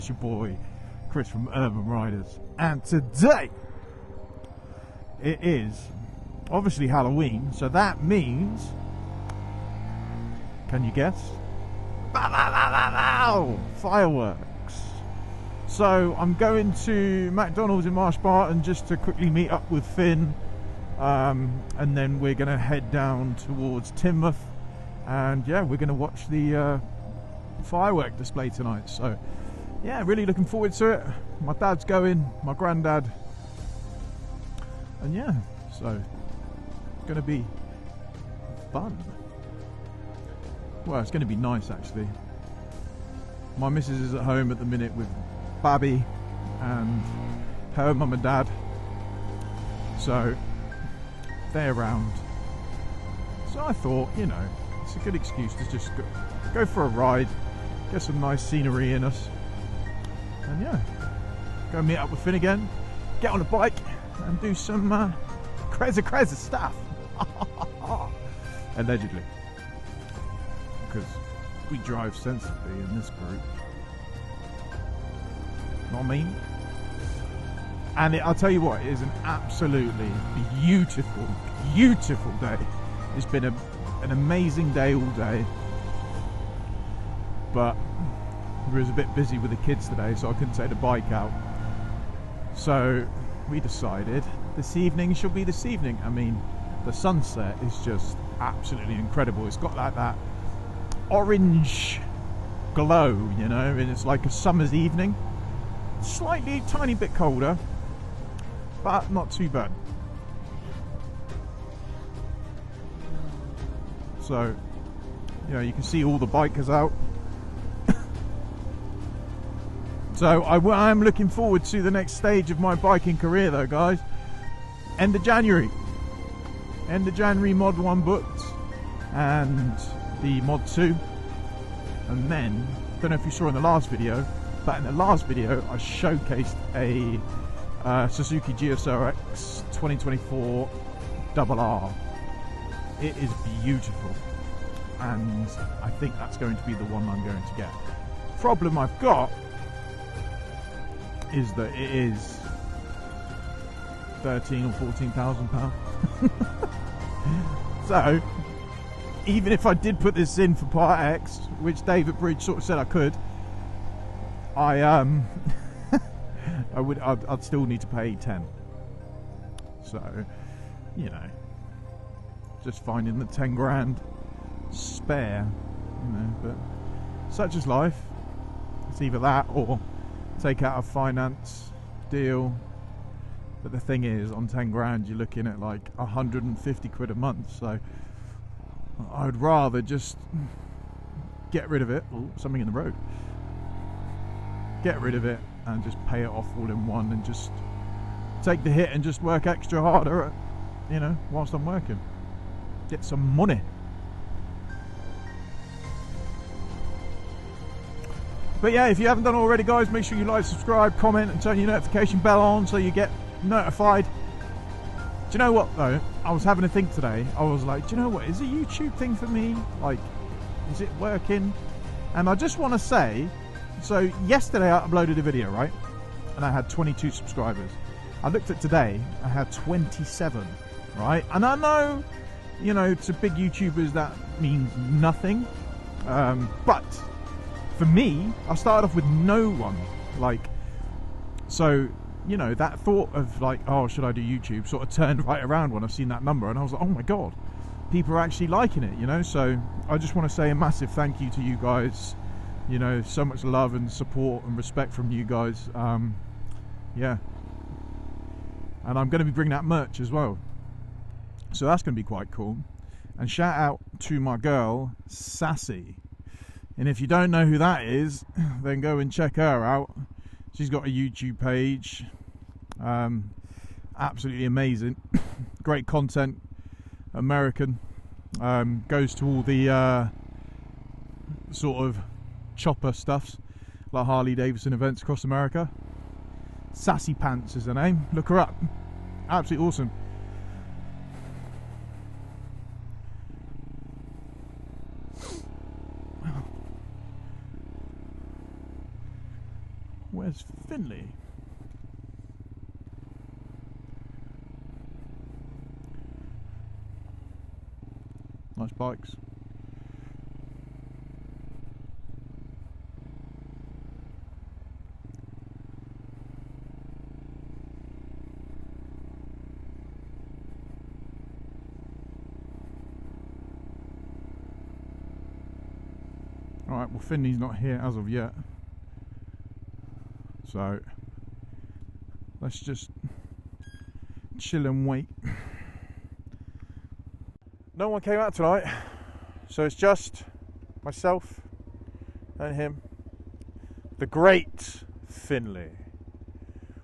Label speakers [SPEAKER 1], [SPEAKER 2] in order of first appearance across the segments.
[SPEAKER 1] It's your boy Chris from Urban Riders, and today it is obviously Halloween, so that means, can you guess? Fireworks. So I'm going to McDonald's in Marsh Barton just to quickly meet up with Finn, and then we're going to head down towards Teignmouth, and yeah, we're going to watch the firework display tonight. So yeah, really looking forward to it. My dad's going, my granddad, and yeah, so it's going to be fun. Well, it's going to be nice actually. My missus is at home at the minute with Babby and her mum and dad, so they're around. So I thought, you know, it's a good excuse to just go for a ride, get some nice scenery in us, and yeah, go meet up with Finn again, get on a bike and do some crazy stuff. Allegedly, because we drive sensibly in this group. Know what I mean? And I'll tell you what, it is an absolutely beautiful day. It's been an amazing day all day, but we was a bit busy with the kids today, so I couldn't take the bike out. So we decided this evening should be this evening. I mean, the sunset is just absolutely incredible. It's got like that orange glow, you know, and it's like a summer's evening. Slightly, tiny bit colder, but not too bad. So, you know, you can see all the bikers out. So I am looking forward to the next stage of my biking career though, guys. End of January mod 1 booked, and the mod 2, and then, don't know if you saw in the last video, but in the last video I showcased a Suzuki GSRX 2024 RR. It is beautiful, and I think that's going to be the one I'm going to get. Problem I've got is that it is £13,000 or £14,000. So even if I did put this in for Part X, which David Bridge sort of said I could, I'd still need to pay 10. So, you know, just finding the 10 grand spare, you know, but such is life. It's either that or take out a finance deal. But the thing is, on 10 grand you're looking at like 150 quid a month, so I'd rather just get rid of it. Ooh, something in the road. Get rid of it and just pay it off all in one, and just take the hit and just work extra harder, you know, whilst I'm working. Get some money. But yeah, if you haven't done already, guys, make sure you like, subscribe, comment, and turn your notification bell on so you get notified. Do you know what though? I was having a think today. I was like, do you know what? Is a YouTube thing for me? Like, is it working? And I just want to say, so yesterday I uploaded a video, right? And I had 22 subscribers. I looked at today, I had 27, right? And I know, you know, to big YouTubers that means nothing. But for me, I started off with no one. Like, so, you know, that thought of like, oh, should I do YouTube, sort of turned right around when I've seen that number, and I was like, oh my god, people are actually liking it, you know. So I just want to say a massive thank you to you guys. You know, so much love and support and respect from you guys. Yeah, and I'm going to be bringing out merch as well, so that's going to be quite cool. And shout out to my girl Sassy, and if you don't know who that is, then go and check her out. She's got a YouTube page, absolutely amazing, great content, American, goes to all the sort of chopper stuffs, like Harley Davidson events across America. Sassy Pants is her name, look her up, absolutely awesome. Where's Finley? Nice bikes. Alright, well Finley's not here as of yet, so let's just chill and wait. No one came out tonight, so it's just myself and him, the great Finley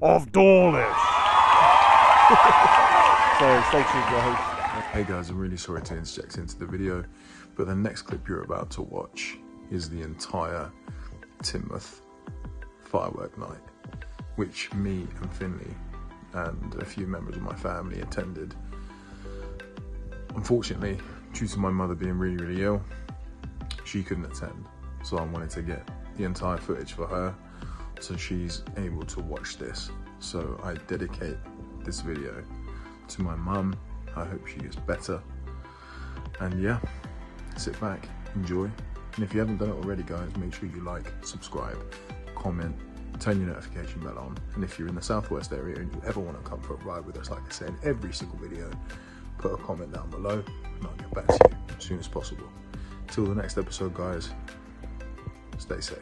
[SPEAKER 1] of Dawlish. So stay tuned, guys.
[SPEAKER 2] Hey guys, I'm really sorry to interject into the video, but the next clip you're about to watch is the entire Teignmouth firework night, which me and Finley and a few members of my family attended. Unfortunately, due to my mother being really ill, she couldn't attend, so I wanted to get the entire footage for her so she's able to watch this. So I dedicate this video to my mum. I hope she gets better, and yeah, sit back, enjoy. And if you haven't done it already, guys, make sure you like, subscribe, comment, turn your notification bell on. And if you're in the southwest area and you ever want to come for a ride with us, like I say in every single video, put a comment down below and I'll get back to you as soon as possible. Till the next episode, guys, stay safe.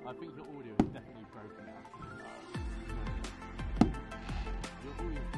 [SPEAKER 3] I think your audio is definitely broken out. Your audio